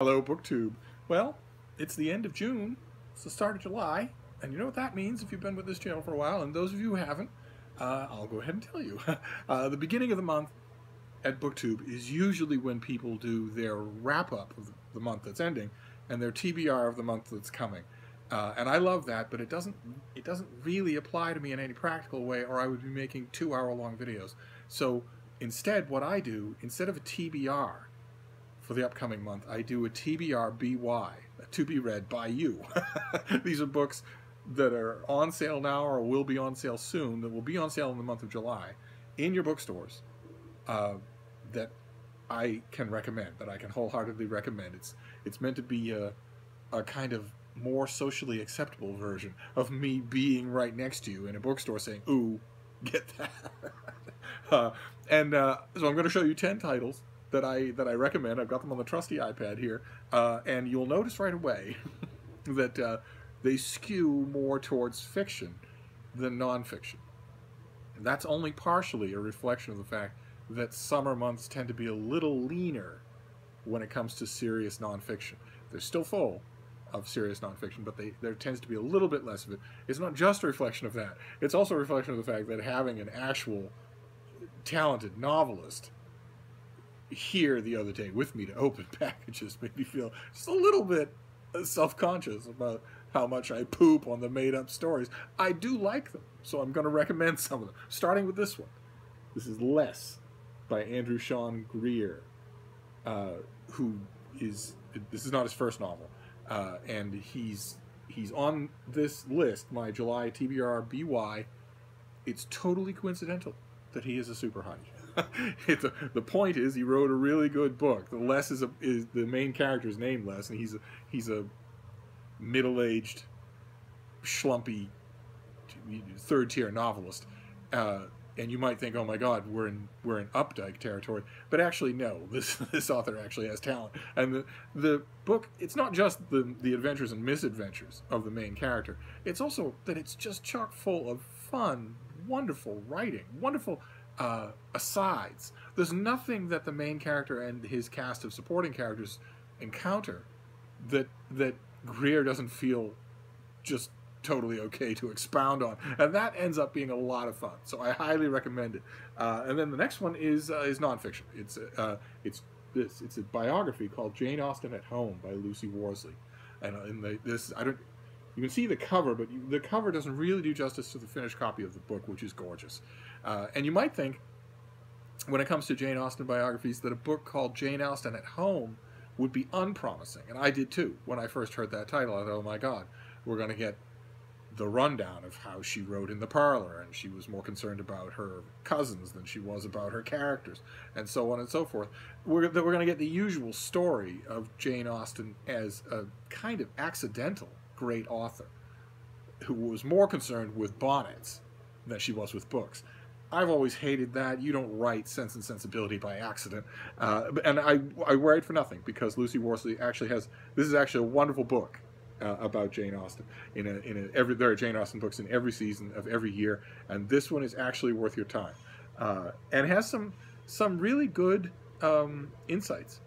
Hello, BookTube. Well, it's the end of June. It's the start of July. And you know what that means if you've been with this channel for a while. And those of you who haven't, I'll go ahead and tell you. The beginning of the month at BookTube is usually when people do their wrap-up of the month that's ending and their TBR of the month that's coming. And I love that, but it doesn't really apply to me in any practical way, or I would be making 2-hour-long videos. So instead, what I do, instead of a TBR, for the upcoming month, I do a TBR BY, to be read by you. These are books that are on sale now or will be on sale soon, that will be on sale in the month of July in your bookstores, that I can recommend, that I can wholeheartedly recommend. It's meant to be a kind of more socially acceptable version of me being right next to you in a bookstore saying, ooh, get that. So I'm going to show you 10 titles that I recommend. I've got them on the trusty iPad here, and you'll notice right away that they skew more towards fiction than nonfiction. And that's only partially a reflection of the fact that summer months tend to be a little leaner when it comes to serious nonfiction. They're still full of serious nonfiction, but there tends to be a little bit less of it. It's not just a reflection of that. It's also a reflection of the fact that having an actual talented novelist here the other day with me to open packages made me feel just a little bit self-conscious about how much I poop on the made-up stories. I do like them, so I'm going to recommend some of them, starting with this one. This is Less by Andrew Sean Greer, this is not his first novel, and he's on this list, my July TBR BY. It's totally coincidental that he is a super hottie. The point is, he wrote a really good book. The Les is the main character's name, Les, and he's a middle-aged, schlumpy, third-tier novelist. And you might think, oh my God, we're in Updike territory, but actually no. This author actually has talent, and the book, it's not just the adventures and misadventures of the main character. It's also that it's just chock full of fun, wonderful writing, wonderful asides. There's nothing that the main character and his cast of supporting characters encounter that Greer doesn't feel just totally okay to expound on, and that ends up being a lot of fun. So I highly recommend it. And then the next one is nonfiction. It's a biography called Jane Austen at Home by Lucy Worsley, and you can see the cover, but the cover doesn't really do justice to the finished copy of the book, which is gorgeous. And you might think, when it comes to Jane Austen biographies, that a book called Jane Austen at Home would be unpromising. And I did too. When I first heard that title, I thought, oh my God, we're going to get the rundown of how she wrote in the parlor, and she was more concerned about her cousins than she was about her characters, and so on and so forth. We're going to get the usual story of Jane Austen as a kind of accidental great author who was more concerned with bonnets than she was with books. I've always hated that. You don't write Sense and Sensibility by accident. And I write for nothing, because Lucy Worsley actually has, this is actually a wonderful book about Jane Austen. There are Jane Austen books in every season of every year, and this one is actually worth your time. And has some really good insights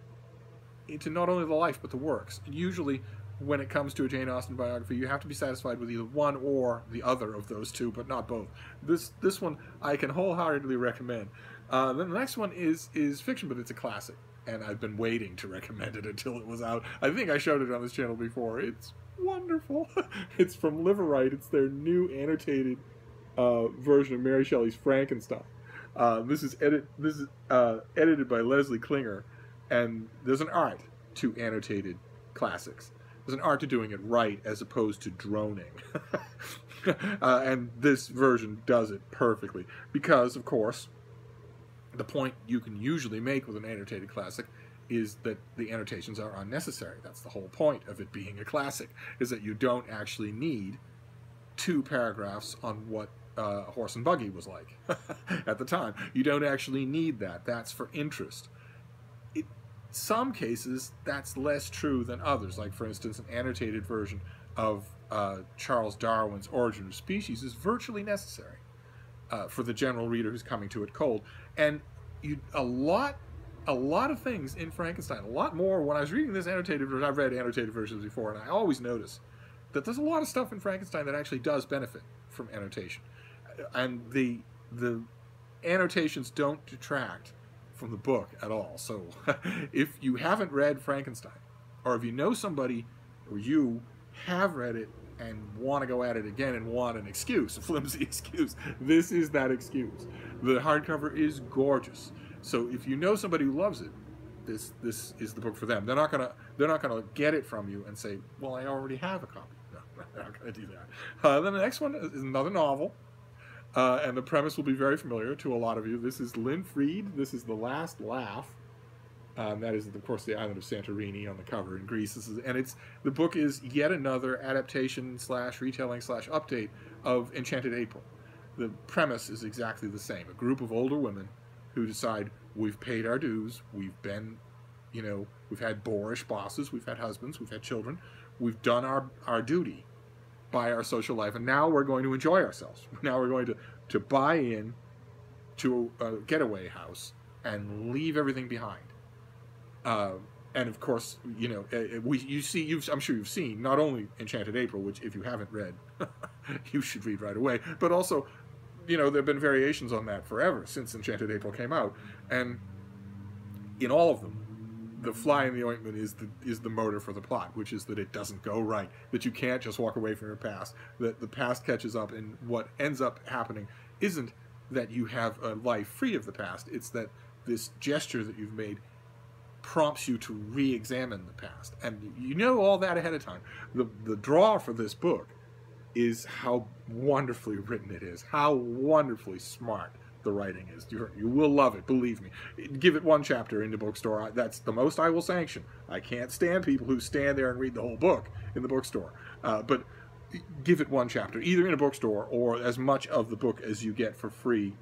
into not only the life, but the works. Usually, when it comes to a Jane Austen biography, you have to be satisfied with either one or the other of those two, but not both. This one I can wholeheartedly recommend. Then the next one is fiction, but it's a classic, and I've been waiting to recommend it until it was out. I think I showed it on this channel before. It's wonderful. It's from Liverite. It's their new annotated version of Mary Shelley's Frankenstein. This is edited by Leslie Klinger, and there's an art to annotated classics. There's an art to doing it right as opposed to droning. And this version does it perfectly. Because, of course, the point you can usually make with an annotated classic is that the annotations are unnecessary. That's the whole point of it being a classic, is that you don't actually need 2 paragraphs on what a horse and buggy was like at the time. You don't actually need that. That's for interest. Some cases, that's less true than others. Like, for instance, an annotated version of Charles Darwin's Origin of Species is virtually necessary for the general reader who's coming to it cold. And a lot a lot of things in Frankenstein, a lot more. When I was reading this annotated version, I've read annotated versions before, and I always notice that there's a lot of stuff in Frankenstein that actually does benefit from annotation. And the annotations don't detract from the book at all. So if you haven't read Frankenstein, or if you know somebody, or you have read it and want to go at it again and want an excuse, a flimsy excuse, this is that excuse. The hardcover is gorgeous. So if you know somebody who loves it, this is the book for them. They're not gonna get it from you and say, well, I already have a copy. No, they're not gonna do that. Then the next one is another novel, and the premise will be very familiar to a lot of you. This is Lynn Freed. This is The Last Laugh. That is, of course, the island of Santorini on the cover in Greece. The book is yet another adaptation / retelling / update of Enchanted April. The premise is exactly the same. A group of older women who decide, we've paid our dues, we've been, we've had boorish bosses, we've had husbands, we've had children, we've done our duty by our social life, and now we're going to enjoy ourselves. Now we're going to buy in to a getaway house and leave everything behind. And of course, I'm sure you've seen not only Enchanted April, which if you haven't read, you should read right away, but also, there have been variations on that forever since Enchanted April came out, and in all of them, the fly in the ointment is the motor for the plot, which is that it doesn't go right, that you can't just walk away from your past, that the past catches up, and what ends up happening isn't that you have a life free of the past, it's that this gesture that you've made prompts you to re-examine the past, and you know all that ahead of time. The draw for this book is how wonderfully written it is, how wonderfully smart the writing is. You will love it, believe me. Give it one chapter in the bookstore. That's the most I will sanction. I can't stand people who stand there and read the whole book in the bookstore. But give it one chapter, either in a bookstore or as much of the book as you get for free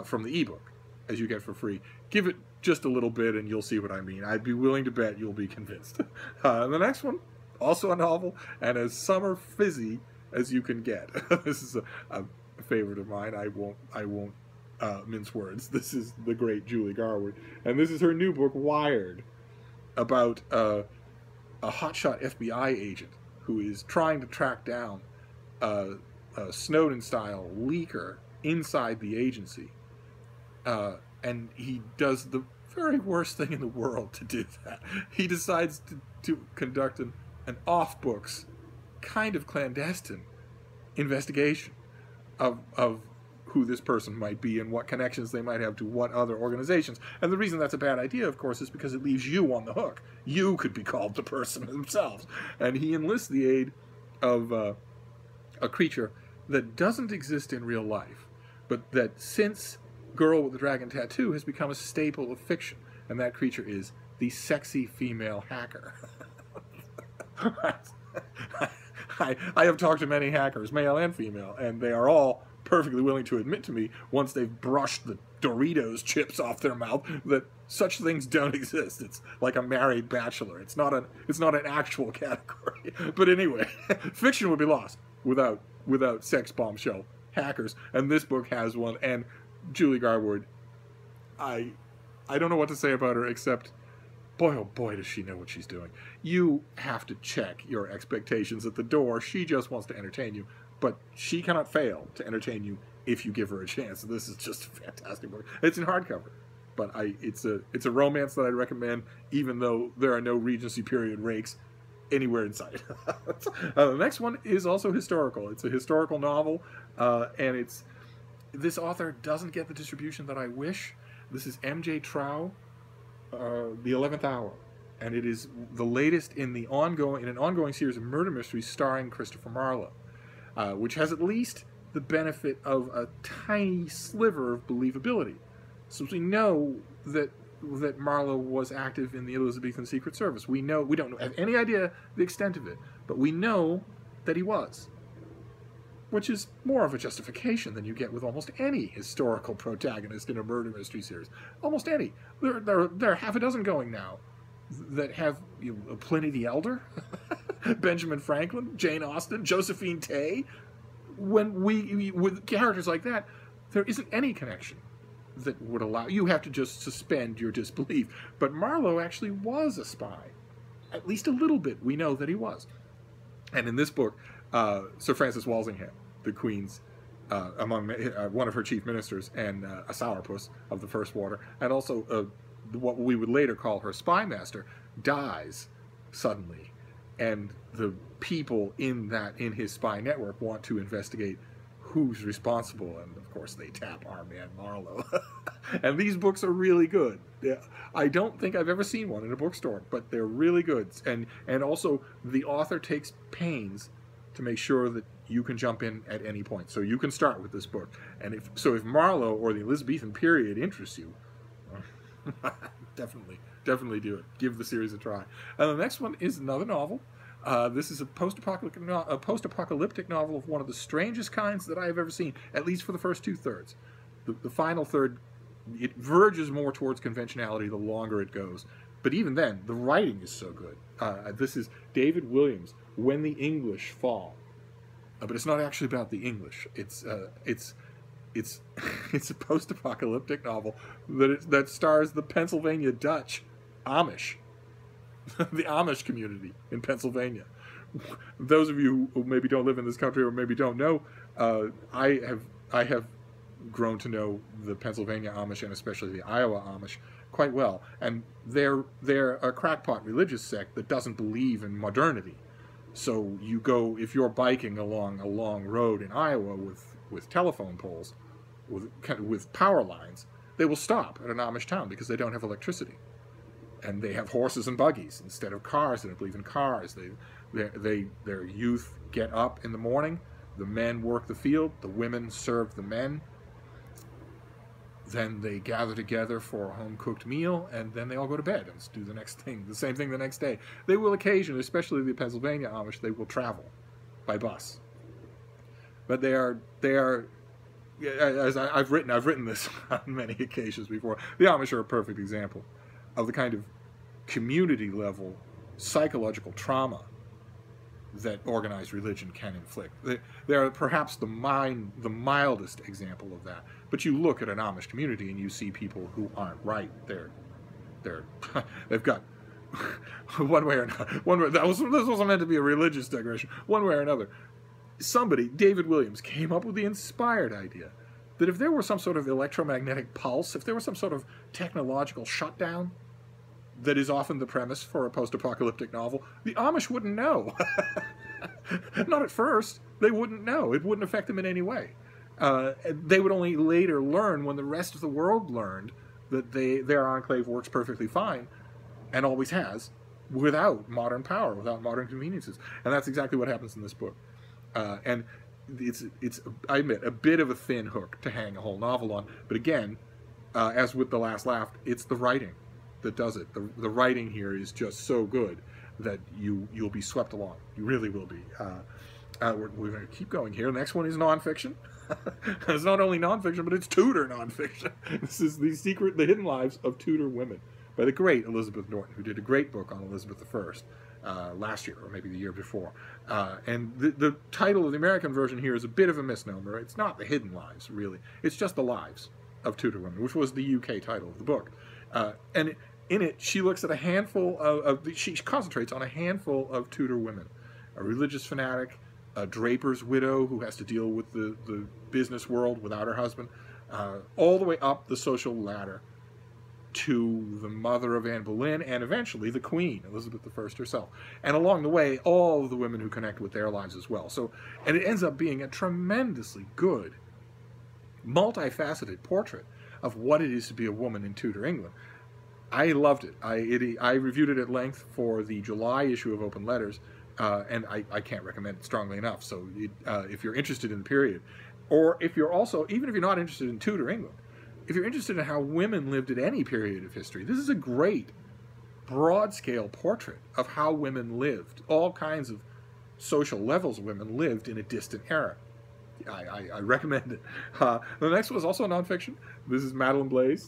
from the ebook as you get for free. Give it just a little bit and you'll see what I mean. I'd be willing to bet you'll be convinced. The next one, also a novel, and as summer fizzy as you can get. This is a favorite of mine. I won't mince words. This is the great Julie Garwood, and this is her new book, Wired, about a hotshot FBI agent who is trying to track down a Snowden-style leaker inside the agency, and he does the very worst thing in the world to do that. He decides to conduct an off-books, kind of clandestine investigation of who this person might be and what connections they might have to what other organizations. And the reason that's a bad idea, of course, is because it leaves you on the hook. You could be called the person themselves. And he enlists the aid of a creature that doesn't exist in real life, but that since Girl with the Dragon Tattoo has become a staple of fiction. And that creature is the sexy female hacker. I have talked to many hackers, male and female, and they are all perfectly willing to admit to me, once they've brushed the Doritos chips off their mouth, that such things don't exist. It's like a married bachelor. It's not an actual category. But anyway, fiction would be lost without sex bombshell hackers, and this book has one. And Julie Garwood, I don't know what to say about her except, boy, oh boy, does she know what she's doing. You have to check your expectations at the door. She just wants to entertain you, but she cannot fail to entertain you if you give her a chance. This is just a fantastic book. It's in hardcover, but it's a romance that I'd recommend, even though there are no Regency period rakes anywhere in sight. The next one is also historical. It's a historical novel, and this author doesn't get the distribution that I wish. This is M.J. Trow, The 11th Hour, and it is the latest in an ongoing series of murder mysteries starring Christopher Marlowe, which has at least the benefit of a tiny sliver of believability. So we know that Marlowe was active in the Elizabethan Secret Service. We don't have any idea the extent of it, but we know that he was, which is more of a justification than you get with almost any historical protagonist in a murder mystery series. Almost any. There are half a dozen going now that have Pliny the Elder, Benjamin Franklin, Jane Austen, Josephine Tay. When with characters like that, there isn't any connection that would allow you have to just suspend your disbelief. But Marlowe actually was a spy, at least a little bit. We know that he was. And in this book, Sir Francis Walsingham, the Queen's among one of her chief ministers, and a sourpuss of the First Water, and also what we would later call her spy master, dies suddenly, and the people in his spy network want to investigate who's responsible, and of course they tap our man Marlowe. And these books are really good. Yeah, I don't think I've ever seen one in a bookstore, but they're really good. And also the author takes pains to make sure that you can jump in at any point. So you can start with this book. And if Marlowe or the Elizabethan period interests you, definitely do it. Give the series a try. And the next one is another novel. This is a post-apocalyptic novel of one of the strangest kinds that I have ever seen, at least for the first two-thirds. The final third, it verges more towards conventionality the longer it goes. But even then, the writing is so good. This is David Williams' When the English Fall. But it's not actually about the English. It's a post-apocalyptic novel that stars the Pennsylvania Dutch Amish. The Amish community in Pennsylvania. Those of you who maybe don't live in this country or maybe don't know, I have grown to know the Pennsylvania Amish and especially the Iowa Amish quite well, and they're a crackpot religious sect that doesn't believe in modernity. So you go, if you're biking along a long road in Iowa with telephone poles, with power lines, they will stop at an Amish town because they don't have electricity. And they have horses and buggies instead of cars. They don't believe in cars. Their youth get up in the morning. The men work the field. The women serve the men. Then they gather together for a home-cooked meal, and then they all go to bed and do the next thing, the same thing the next day. They will occasionally, especially the Pennsylvania Amish, they will travel by bus. But they are, as I've written this on many occasions before. The Amish are a perfect example of the kind of community-level psychological trauma that organized religion can inflict. They are perhaps the mildest example of that. But you look at an Amish community and you see people who aren't right. They've got one way or another. This wasn't meant to be a religious digression. One way or another, somebody, David Williams, came up with the inspired idea that if there were some sort of electromagnetic pulse, if there was some sort of technological shutdown that is often the premise for a post-apocalyptic novel, the Amish wouldn't know. Not at first. They wouldn't know. It wouldn't affect them in any way. They would only later learn, when the rest of the world learned, that their enclave works perfectly fine, and always has, without modern power, without modern conveniences. And that's exactly what happens in this book. And it's I admit, a bit of a thin hook to hang a whole novel on. But again, as with The Last Laugh, it's the writing that does it. The writing here is just so good that you'll be swept along. You really will be. We're going to keep going here. The next one is nonfiction. It's not only nonfiction, but it's Tudor nonfiction. This is The Hidden Lives of Tudor Women by the great Elizabeth Norton, who did a great book on Elizabeth I last year, or maybe the year before. And the title of the American version here is a bit of a misnomer. It's not The Hidden Lives, really. It's just The Lives of Tudor Women, which was the UK title of the book. And in it, she looks at a handful she concentrates on a handful of Tudor women. A religious fanatic, a draper's widow who has to deal with the business world without her husband, all the way up the social ladder to the mother of Anne Boleyn, and eventually the Queen, Elizabeth I herself. And along the way, all of the women who connect with their lives as well. And it ends up being a tremendously good, multifaceted portrait of what it is to be a woman in Tudor England. I loved it. I reviewed it at length for the July issue of Open Letters, and I can't recommend it strongly enough. So if you're interested in the period, or if you're also, even if you're not interested in Tudor England, if you're interested in how women lived at any period of history, this is a great, broad-scale portrait of how women lived. All kinds of social levels of women lived in a distant era. I recommend it. The next one is also nonfiction. This is Madeleine Blais,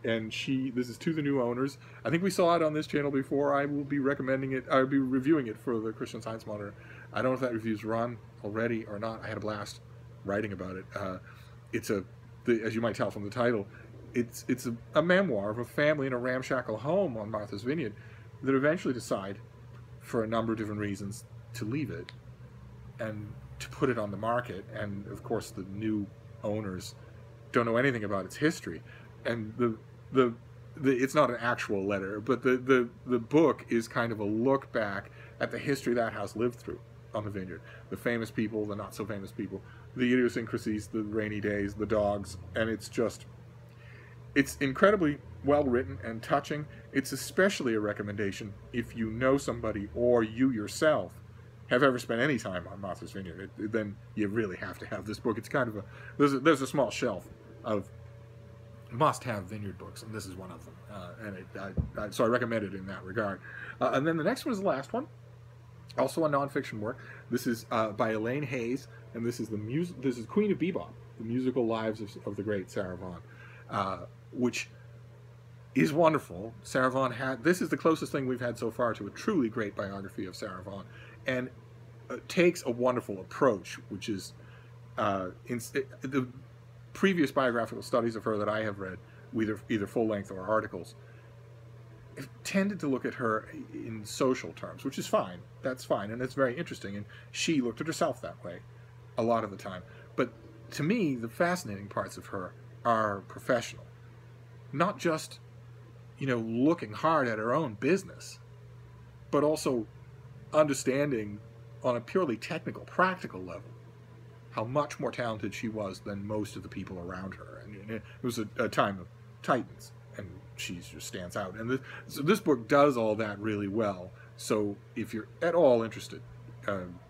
and this is To the New Owners. I think we saw it on this channel before. I will be recommending it. I'll be reviewing it for the Christian Science Monitor. I don't know if that review's run already or not. I had a blast writing about it. as you might tell from the title, it's a memoir of a family in a ramshackle home on Martha's Vineyard that eventually decide, for a number of different reasons, to leave it and to put it on the market. And of course, the new owners don't know anything about its history, and it's not an actual letter, but the book is kind of a look back at the history that house lived through on the vineyard. The famous people, the not so famous people, the idiosyncrasies, the rainy days, the dogs, and it's incredibly well written and touching. It's especially a recommendation if you know somebody or you yourself have ever spent any time on Martha's Vineyard. Then you really have to have this book. It's kind of there's a small shelf of must-have vineyard books, and this is one of them. So I recommend it in that regard. And then the next one is the last one, also a nonfiction work. This is by Elaine Hayes, and this is This is Queen of BeBop, the musical lives of the great Sarah Vaughan, which is wonderful. Sarah Vaughan this is the closest thing we've had so far to a truly great biography of Sarah Vaughan, and takes a wonderful approach, which is the previous biographical studies of her that I have read, either full-length or articles, have tended to look at her in social terms, which is fine. That's fine, and it's very interesting, and she looked at herself that way a lot of the time. But to me, the fascinating parts of her are professional. Not just, looking hard at her own business, but also understanding on a purely technical, practical level how much more talented she was than most of the people around her. And it was a time of titans, and she just stands out. And this book does all that really well. So if you're at all interested,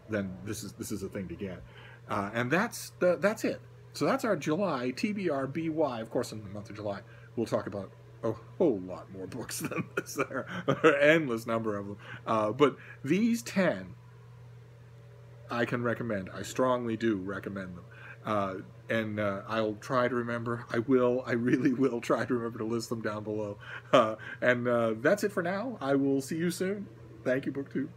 then this is a thing to get. And that's it. So that's our July TBR BY. Of course, in the month of July, we'll talk about a whole lot more books than this. There are an endless number of them. But these 10 I can recommend. I strongly do recommend them. And I'll try to remember. I really will try to remember to list them down below. And that's it for now. I will see you soon. Thank you, BookTube.